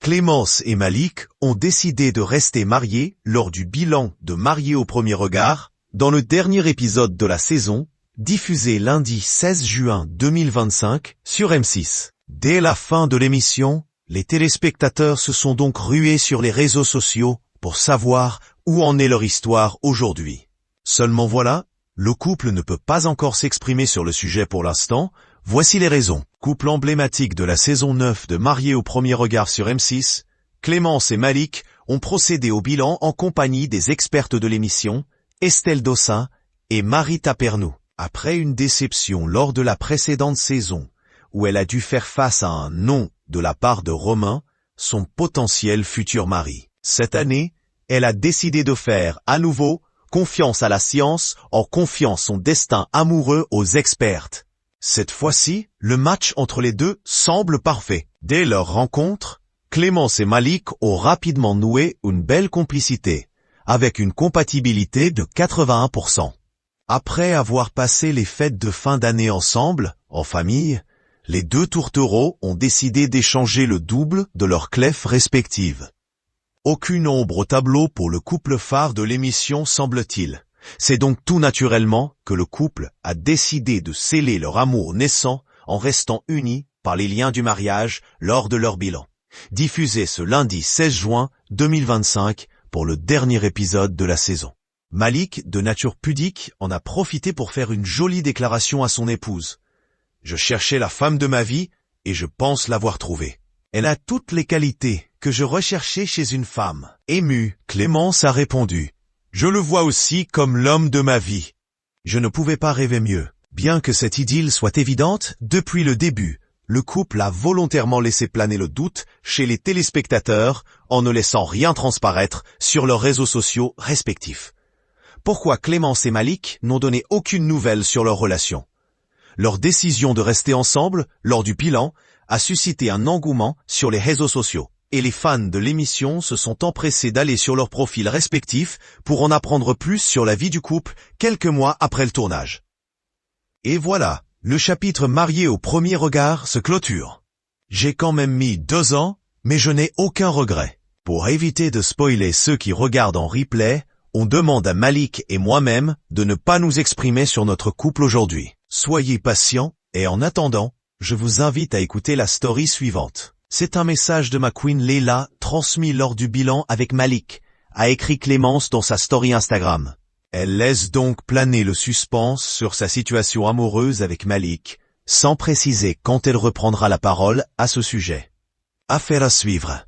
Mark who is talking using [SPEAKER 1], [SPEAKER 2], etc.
[SPEAKER 1] Clémence et Malik ont décidé de rester mariés lors du bilan de Mariés au premier regard, dans le dernier épisode de la saison, diffusé lundi 16 juin 2025 sur M6. Dès la fin de l'émission, les téléspectateurs se sont donc rués sur les réseaux sociaux pour savoir où en est leur histoire aujourd'hui. Seulement voilà, le couple ne peut pas encore s'exprimer sur le sujet pour l'instant. Voici les raisons. Couple emblématique de la saison 9 de Mariés au premier regard sur M6, Clémence et Malik ont procédé au bilan en compagnie des expertes de l'émission, Estelle Dossin et Marie Tapernou. Après une déception lors de la précédente saison, où elle a dû faire face à un non de la part de Romain, son potentiel futur mari. Cette année, elle a décidé de faire à nouveau confiance à la science en confiant son destin amoureux aux expertes. Cette fois-ci, le match entre les deux semble parfait. Dès leur rencontre, Clémence et Malik ont rapidement noué une belle complicité, avec une compatibilité de 81%. Après avoir passé les fêtes de fin d'année ensemble, en famille, les deux tourtereaux ont décidé d'échanger le double de leurs clefs respectives. Aucune ombre au tableau pour le couple phare de l'émission semble-t-il. C'est donc tout naturellement que le couple a décidé de sceller leur amour naissant en restant unis par les liens du mariage lors de leur bilan. Diffusé ce lundi 16 juin 2025 pour le dernier épisode de la saison. Malik, de nature pudique, en a profité pour faire une jolie déclaration à son épouse. « Je cherchais la femme de ma vie et je pense l'avoir trouvée. Elle a toutes les qualités que je recherchais chez une femme. » Émue, Clémence a répondu. Je le vois aussi comme l'homme de ma vie. Je ne pouvais pas rêver mieux. Bien que cette idylle soit évidente, depuis le début, le couple a volontairement laissé planer le doute chez les téléspectateurs en ne laissant rien transparaître sur leurs réseaux sociaux respectifs. Pourquoi Clémence et Malik n'ont donné aucune nouvelle sur leur relation? Leur décision de rester ensemble, lors du bilan, a suscité un engouement sur les réseaux sociaux. Et les fans de l'émission se sont empressés d'aller sur leurs profils respectifs pour en apprendre plus sur la vie du couple quelques mois après le tournage. Et voilà, le chapitre Mariés au premier regard se clôture. J'ai quand même mis 2 ans, mais je n'ai aucun regret. Pour éviter de spoiler ceux qui regardent en replay, on demande à Malik et moi-même de ne pas nous exprimer sur notre couple aujourd'hui. Soyez patients, et en attendant, je vous invite à écouter la story suivante. C'est un message de ma queen Leila, transmis lors du bilan avec Malik, a écrit Clémence dans sa story Instagram. Elle laisse donc planer le suspense sur sa situation amoureuse avec Malik, sans préciser quand elle reprendra la parole à ce sujet. Affaire à suivre.